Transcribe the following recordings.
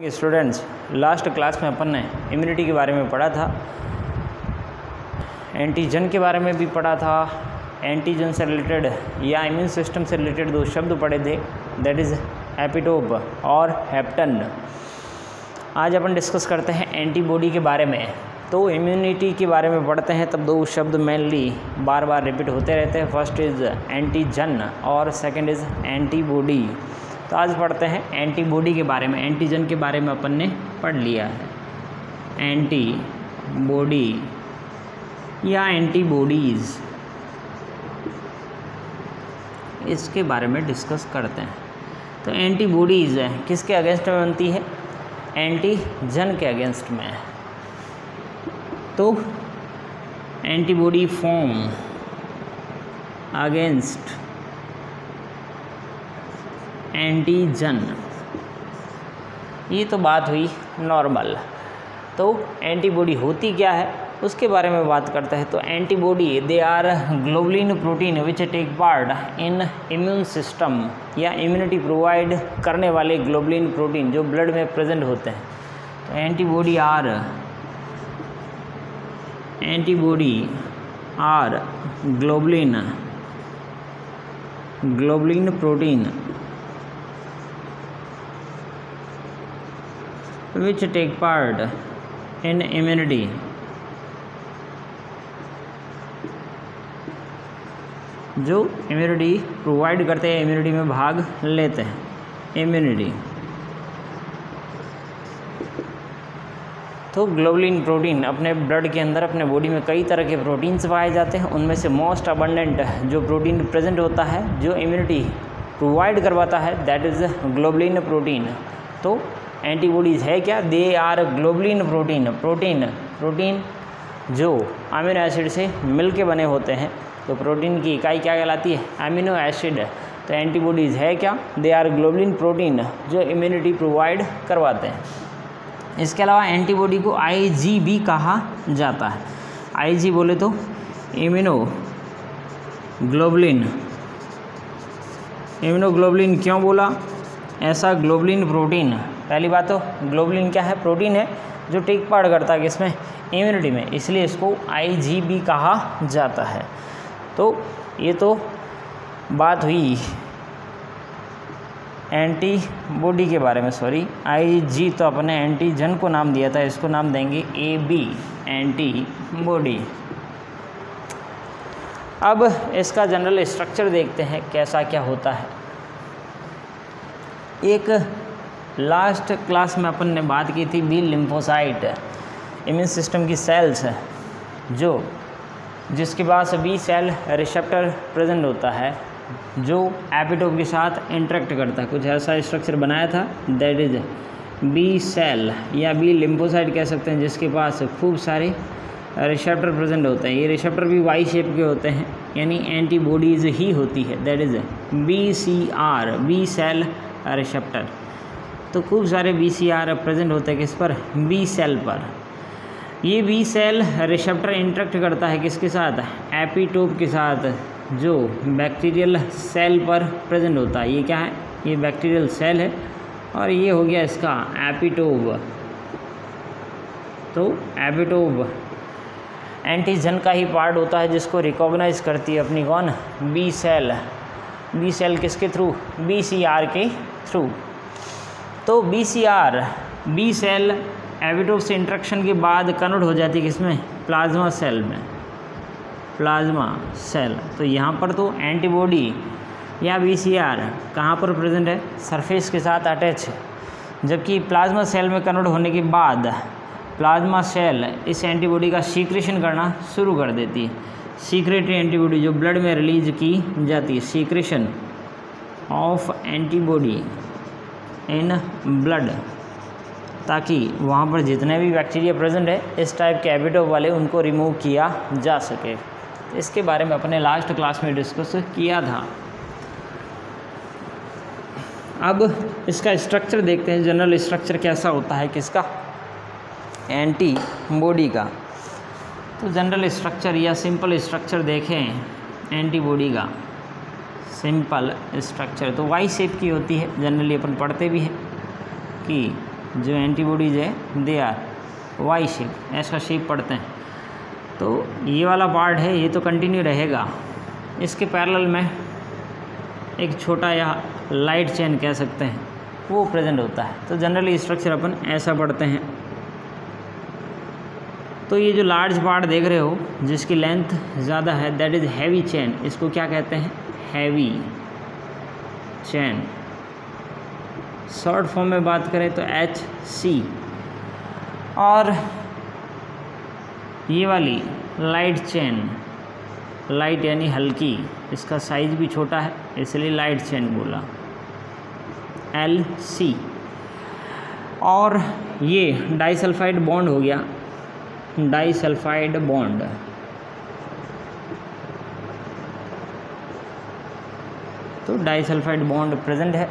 Students, last class में अपन ने immunity के बारे में पढ़ा था, एंटीजन के बारे में भी पढ़ा था। एंटीजन से रिलेटेड या इम्यून सिस्टम से रिलेटेड दो शब्द पढ़े थे, दैट इज़ एपिटोप और हेप्टन। आज अपन डिस्कस करते हैं एंटीबॉडी के बारे में। तो इम्यूनिटी के बारे में पढ़ते हैं तब दो शब्द मेनली बार बार रिपीट होते रहते हैं। फर्स्ट इज़ एंटीजन और सेकंड इज़ एंटीबॉडी। तो आज पढ़ते हैं एंटीबॉडी के बारे में। एंटीजन के बारे में अपन ने पढ़ लिया है, एंटीबॉडी या एंटीबॉडीज़, इसके बारे में डिस्कस करते हैं। तो एंटीबॉडीज़ किसके अगेंस्ट में बनती है? एंटीजन के अगेंस्ट में। तो एंटीबॉडी फॉर्म अगेंस्ट एंटीजन, ये तो बात हुई नॉर्मल। तो एंटीबॉडी होती क्या है उसके बारे में बात करते हैं। तो antibody they are globulin protein which take part in immune system, या इम्यूनिटी प्रोवाइड करने वाले ग्लोबुलिन प्रोटीन जो ब्लड में प्रेजेंट होते हैं। तो antibody are globulin protein which take part in immunity, जो इम्यूनिटी प्रोवाइड करते हैं, इम्यूनिटी में भाग लेते हैं। इम्यूनिटी तो ग्लोबुलिन प्रोटीन अपने ब्लड के अंदर, अपने बॉडी में कई तरह के प्रोटीन्स पाए जाते हैं। उनमें से मोस्ट अबंडेंट जो प्रोटीन प्रेजेंट होता है जो इम्यूनिटी प्रोवाइड करवाता है, दैट इज़ ग्लोबुलिन प्रोटीन। तो एंटीबॉडीज़ है क्या? दे आर ग्लोबुलिन प्रोटीन जो अमीनो एसिड से मिल के बने होते हैं। तो प्रोटीन की इकाई क्या कहलाती है? Amino acid. तो एंटीबॉडीज़ है क्या? दे आर ग्लोबुलिन प्रोटीन जो इम्यूनिटी प्रोवाइड करवाते हैं। इसके अलावा एंटीबॉडी को आईजी भी कहा जाता है। आईजी बोले तो इम्यूनोग्लोबुलिन क्यों बोला? ऐसा ग्लोबुलिन प्रोटीन, पहली बात तो ग्लोबुलिन क्या है? प्रोटीन है जो टेक पार्ट करता है किसमें? इम्यूनिटी में, इसलिए इसको आईजी भी कहा जाता है। तो ये तो बात हुई एंटीबॉडी के बारे में। सॉरी, आईजी तो अपने एंटीजन को नाम दिया था, इसको नाम देंगे एबी, एंटीबॉडी। अब इसका जनरल स्ट्रक्चर देखते हैं कैसा क्या होता है। एक लास्ट क्लास में अपन ने बात की थी बी लिम्फोसाइट, इम्यून सिस्टम की सेल्स जिसके पास बी सेल रिसेप्टर प्रेजेंट होता है जो एपिटोप के साथ इंटरेक्ट करता है। कुछ ऐसा स्ट्रक्चर बनाया था, दैट इज बी सेल या बी लिम्फोसाइट कह सकते हैं, जिसके पास खूब सारे रिसेप्टर प्रेजेंट होते हैं। ये रिसेप्टर भी वाई शेप के होते हैं, यानी एंटीबॉडीज़ ही होती है, that is BCR, B cell receptor. तो खूब सारे BCR प्रेजेंट होते हैं किस पर? बी सेल पर। ये बी सेल रिसेप्टर इंटरेक्ट करता है किसके साथ? एपिटोप के साथ जो बैक्टीरियल सेल पर प्रेजेंट होता है। ये क्या है? ये बैक्टीरियल सेल है और ये हो गया इसका एपिटोप। तो एपिटोप एंटीजन का ही पार्ट होता है जिसको रिकॉग्नाइज करती है अपनी कौन? B cell. बी सेल किसके थ्रू? BCR के थ्रू। तो BCR, बी सेल एपिटोप से इंटरेक्शन के बाद कन्वर्ट हो जाती है किसमें? प्लाज्मा सेल में, प्लाज्मा सेल। तो यहाँ पर तो एंटीबॉडी या BCR कहाँ पर प्रेजेंट है? सरफेस के साथ अटैच है। जबकि प्लाज्मा सेल में कन्वर्ट होने के बाद प्लाज्मा सेल इस एंटीबॉडी का सीक्रेशन करना शुरू कर देती है। सीक्रेटरी एंटीबॉडी जो ब्लड में रिलीज की जाती है, secretion of antibody in blood, ताकि वहाँ पर जितने भी बैक्टीरिया प्रेजेंट है इस टाइप के एपिटोप वाले, उनको रिमूव किया जा सके। इसके बारे में अपने लास्ट क्लास में डिस्कस किया था। अब इसका स्ट्रक्चर देखते हैं, जनरल स्ट्रक्चर कैसा होता है किसका? एंटीबॉडी का। तो जनरल स्ट्रक्चर या सिंपल स्ट्रक्चर देखें एंटीबॉडी का, सिंपल स्ट्रक्चर तो वाई शेप की होती है। जनरली अपन पढ़ते भी हैं कि जो एंटीबॉडीज है दे आर वाई शेप, ऐसा शेप पढ़ते हैं। तो ये वाला पार्ट है ये तो कंटिन्यू रहेगा, इसके पैरेलल में एक छोटा या लाइट चेन कह सकते हैं वो प्रेजेंट होता है। तो जनरली स्ट्रक्चर अपन ऐसा पढ़ते हैं। तो ये जो लार्ज पार्ट देख रहे हो जिसकी लेंथ ज़्यादा है दैट इज़ हैवी चेन, इसको क्या कहते हैं? Heavy chain. शॉर्ट फॉर्म में बात करें तो HC। और ये वाली लाइट चेन, लाइट यानी हल्की, इसका साइज भी छोटा है इसलिए लाइट चेन बोला, LC। और ये डाइसल्फाइड बॉन्ड हो गया, डाइसल्फाइड बॉन्ड। तो डाइसल्फाइड बॉन्ड प्रेजेंट है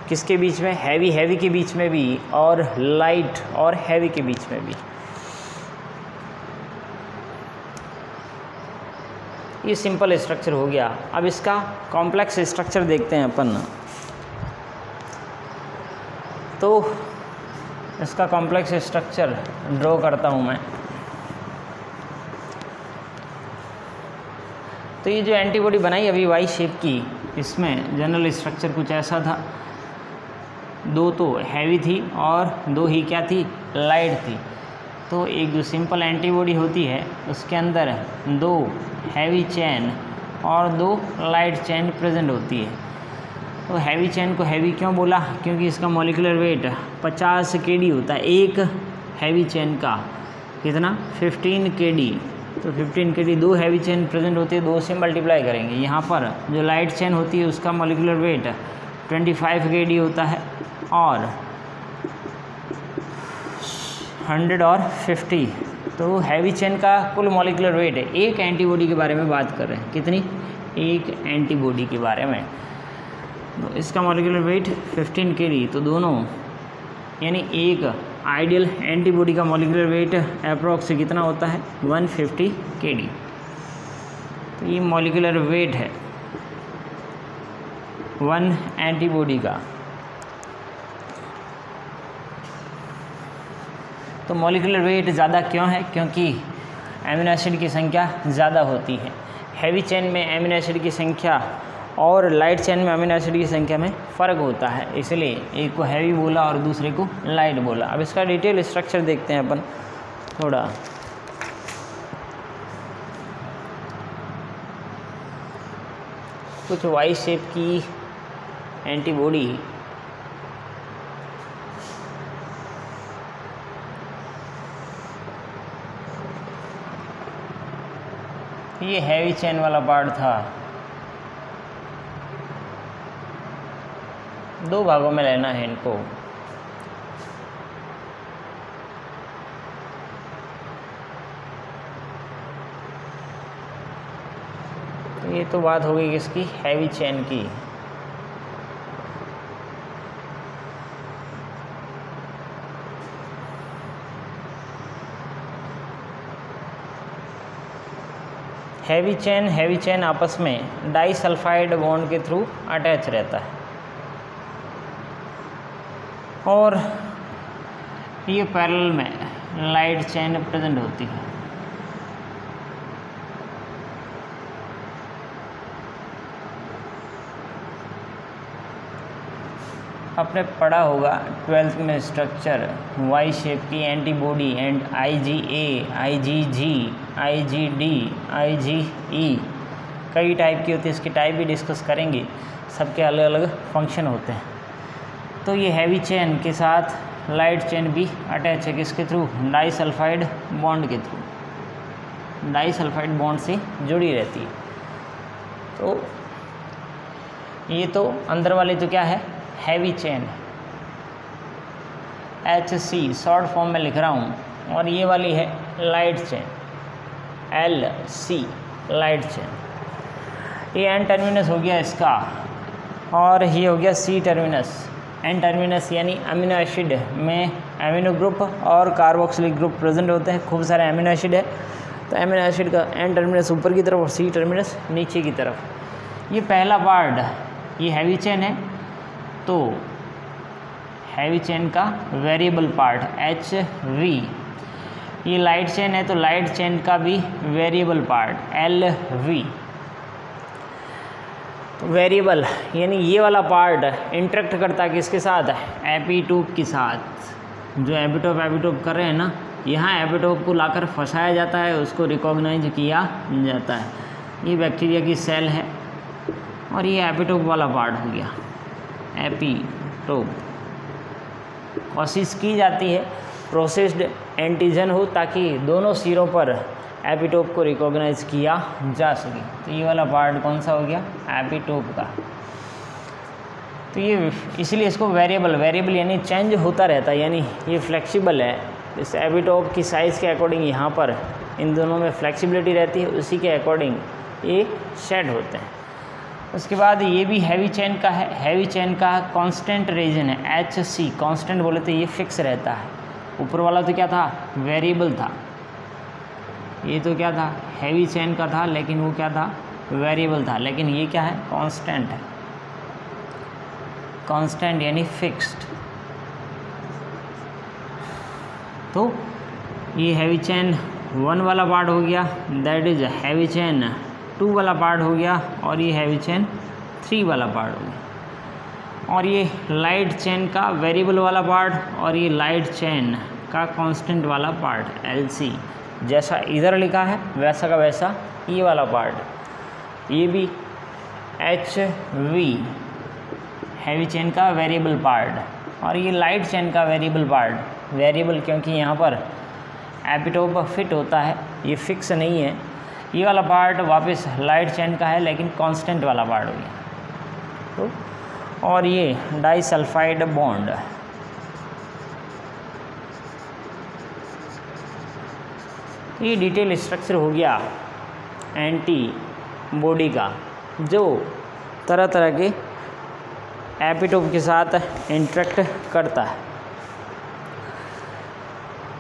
किसके बीच में? हैवी के बीच में भी और लाइट और हैवी के बीच में भी। ये सिंपल स्ट्रक्चर हो गया। अब इसका कॉम्प्लेक्स स्ट्रक्चर देखते हैं अपन। तो इसका कॉम्प्लेक्स स्ट्रक्चर ड्रॉ करता हूँ मैं। तो ये जो एंटीबॉडी बनाई अभी वाई शेप की, इसमें जनरल स्ट्रक्चर कुछ ऐसा था। 2 तो हैवी थी और 2 ही क्या थी? लाइट थी। तो एक जो सिंपल एंटीबॉडी होती है उसके अंदर 2 हैवी चेन और 2 लाइट चेन प्रेजेंट होती है। तो हैवी चेन को हैवी क्यों बोला? क्योंकि इसका मॉलिक्यूलर वेट 50 kD होता है। एक हैवी चेन का कितना? 15 kD। तो 15 kD 2 हैवी चेन प्रेजेंट होती है, 2 से मल्टीप्लाई करेंगे। यहाँ पर जो लाइट चेन होती है उसका मॉलिक्यूलर वेट 25 kD होता है और 100 और 50। तो हैवी चेन का कुल मॉलिक्यूलर वेट है। एक एंटीबॉडी के बारे में बात कर रहे हैं, कितनी? एक एंटीबॉडी के बारे में। तो इसका मॉलिक्यूलर वेट 15 kD। तो दोनों यानी एक आइडियल एंटीबॉडी का मॉलिक्यूलर वेट अप्रॉक्स कितना होता है? 150 kD। तो ये मॉलिक्यूलर वेट है 1 एंटीबॉडी का। तो मॉलिक्यूलर वेट ज़्यादा क्यों है? क्योंकि एमिनो एसिड की संख्या ज़्यादा होती है। हैवी चेन में एमिनो एसिड की संख्या और लाइट चेन में अमीनो एसिड की संख्या में फ़र्क होता है, इसलिए एक को हैवी बोला और दूसरे को लाइट बोला। अब इसका डिटेल स्ट्रक्चर देखते हैं अपन थोड़ा। कुछ वाई शेप की एंटीबॉडी ये हैवी चेन वाला पार्ट था। 2 भागों में लेना है इनको। तो ये तो बात हो गई किसकी? हैवी चेन की। हैवी चेन आपस में डाइसल्फाइड बॉन्ड के थ्रू अटैच रहता है और ये पैरेलल में लाइट चेन प्रेजेंट होती है। आपने पढ़ा होगा 12th में स्ट्रक्चर वाई शेप की antibody and IgA, IgG, IgD, IgE कई टाइप की होती है। इसके टाइप भी डिस्कस करेंगे, सबके अलग अलग फंक्शन होते हैं। तो ये हैवी चेन के साथ लाइट चेन भी अटैच है किसके थ्रू? डाइसल्फाइड बॉन्ड के थ्रू। डाइसल्फाइड बॉन्ड से जुड़ी रहती है। तो ये तो अंदर वाली तो क्या है? Heavy chain HC short form में लिख रहा हूँ। और ये वाली है light chain LC light chain. ये एन टर्मिनस हो गया इसका और ये हो गया C टर्मिनस। एन टर्मिनस यानी अमीनो एसिड में एमिनो ग्रुप और कार्बोक्सिलिक ग्रुप प्रेजेंट होते हैं। खूब सारे एमिनो एसिड है तो एमिनो एसिड का एन टर्मिनस ऊपर की तरफ और C टर्मिनस नीचे की तरफ। ये पहला पार्ट ये हैवी चेन है। तो हैवी चेन का वेरिएबल पार्ट HV। ये लाइट चेन है तो लाइट चेन का भी वेरिएबल पार्ट LV। तो वेरिएबल यानी ये वाला पार्ट इंटरेक्ट करता है किसके साथ, एपिटोप के साथ। जो एपिटोप कर रहे हैं ना, यहाँ एपिटोप को लाकर फंसाया जाता है, उसको रिकॉग्नाइज किया जाता है। ये बैक्टीरिया की सेल है और ये एपिटोप वाला पार्ट हो गया एपिटोप। कोशिश की जाती है प्रोसेस्ड एंटीजन हो ताकि दोनों सिरों पर एपिटोप को रिकॉग्नाइज किया जा सके। तो ये वाला पार्ट कौन सा हो गया, एपिटोप का। तो ये इसलिए इसको वेरिएबल यानी चेंज होता रहता है, यानी ये फ्लेक्सिबल है। इस एपिटोप की साइज़ के अकॉर्डिंग यहाँ पर इन दोनों में फ्लेक्सिबिलिटी रहती है, उसी के अकॉर्डिंग ये शेड होते हैं। उसके बाद ये भी हैवी चेन का है। हैवी चेन का कांस्टेंट रीजन है HC। कांस्टेंट बोले तो ये फिक्स रहता है। ऊपर वाला तो क्या था, वेरिएबल था। ये तो क्या था, हैवी चेन का था, लेकिन वो क्या था, वेरिएबल था। लेकिन ये क्या है, कांस्टेंट है। कांस्टेंट यानी फिक्स्ड। तो ये हैवी चेन 1 वाला पार्ट हो गया, दैट इज हैवी चेन 2 वाला पार्ट हो गया, और ये हैवी चेन 3 वाला पार्ट हो गया। और ये लाइट चेन का वेरिएबल वाला पार्ट, और ये लाइट चेन का कांस्टेंट वाला पार्ट LC। जैसा इधर लिखा है वैसा का वैसा ये वाला पार्ट, ये भी HV हैवी चेन का वेरिएबल पार्ट, और ये लाइट चेन का वेरिएबल पार्ट। वेरिएबल क्योंकि यहाँ पर एपिटोप फिट होता है, ये फिक्स नहीं है। ये वाला पार्ट वापस लाइट चेन का है, लेकिन कांस्टेंट वाला पार्ट हो गया। तो और ये डाइसल्फाइड बॉन्ड, ये डिटेल स्ट्रक्चर हो गया एंटीबॉडी का, जो तरह तरह के एपिटोप के साथ इंटरेक्ट करता है।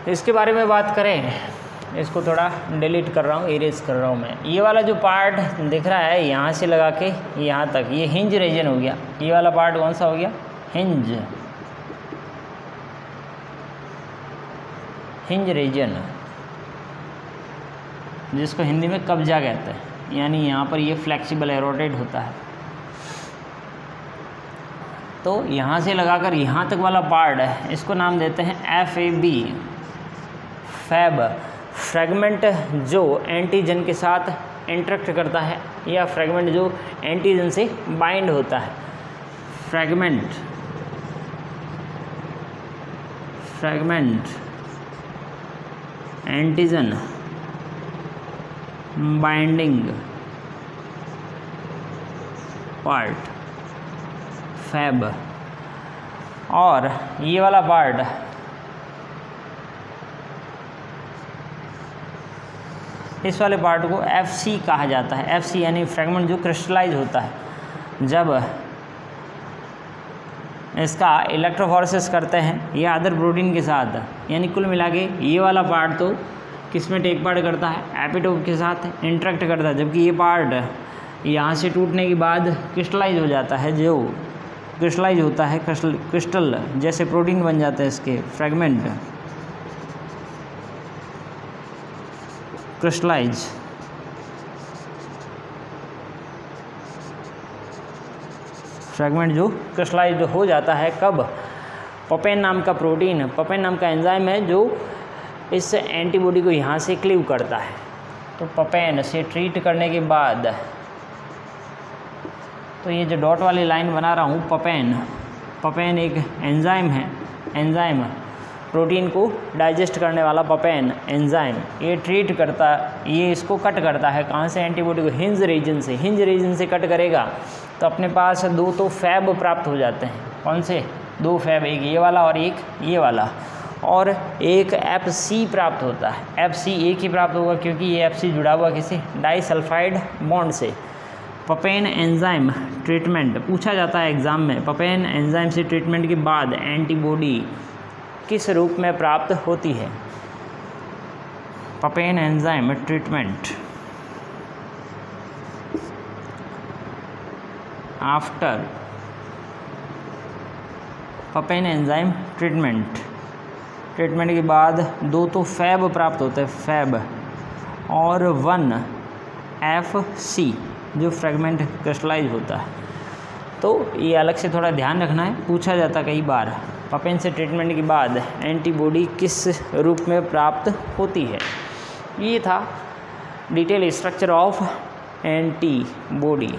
इसके बारे में बात करें, इसको थोड़ा डिलीट कर रहा हूँ, इरेज कर रहा हूँ मैं। ये वाला जो पार्ट दिख रहा है यहाँ से लगा के यहाँ तक, ये हिंज रीजन हो गया। ये वाला पार्ट कौन सा हो गया, हिंज रीजन, जिसको हिंदी में कब्जा कहते हैं। यानी यहाँ पर ये फ्लेक्सिबल है, रोटेट होता है। तो यहाँ से लगाकर यहाँ तक वाला पार्ट है, इसको नाम देते हैं FAB, फैब। फ्रेगमेंट जो एंटीजन के साथ इंटरेक्ट करता है, या फ्रेगमेंट जो एंटीजन से बाइंड होता है। Fragment antigen binding part, Fab. और ये वाला पार्ट इस वाले पार्ट को FC कहा जाता है। FC यानी फ्रेगमेंट जो क्रिस्टलाइज होता है जब इसका इलेक्ट्रोफोरेसिस करते हैं या अदर प्रोटीन के साथ। यानी कुल मिला के ये वाला पार्ट तो किस में टेक पार्ट करता है, एपिटोप के साथ इंटरेक्ट करता है, जबकि ये पार्ट यहाँ से टूटने के बाद क्रिस्टलाइज हो जाता है। जो क्रिस्टलाइज होता है, क्रिस्टल जैसे प्रोटीन बन जाते हैं इसके फ्रेगमेंट, क्रिस्टलाइज। फ्रेगमेंट जो क्रिस्टलाइज हो जाता है कब, पपेन नाम का प्रोटीन, पपेन नाम का एंजाइम है जो इस एंटीबॉडी को यहाँ से क्लीव करता है। तो पपेन से ट्रीट करने के बाद, तो ये जो डॉट वाली लाइन बना रहा हूँ, पपेन एक एंजाइम है। एंजाइम प्रोटीन को डाइजेस्ट करने वाला पपेन एंजाइम, ये ट्रीट करता, ये इसको कट करता है। कहाँ से, एंटीबॉडी को हिंज रीजन से। हिंज रीजन से कट करेगा तो अपने पास 2 तो फैब प्राप्त हो जाते हैं। कौन से 2 फैब, एक ये वाला और एक ये वाला, और एक FC प्राप्त होता है। FC एक ही प्राप्त होगा क्योंकि ये FC जुड़ा हुआ किसी डाइसल्फाइड बॉन्ड से। पपेन एंजाइम ट्रीटमेंट पूछा जाता है एग्ज़ाम में। पपेन एंजाइम से ट्रीटमेंट के बाद एंटीबॉडी किस रूप में प्राप्त होती है। Papain enzyme treatment after papain enzyme treatment के बाद 2 तो फैब प्राप्त होता है, फैब, और 1 FC जो फ्रेगमेंट क्रिस्टलाइज होता है। तो ये अलग से थोड़ा ध्यान रखना है, पूछा जाता कई बार, पपेन से ट्रीटमेंट के बाद एंटीबॉडी किस रूप में प्राप्त होती है। ये था डिटेल स्ट्रक्चर ऑफ एंटीबॉडी।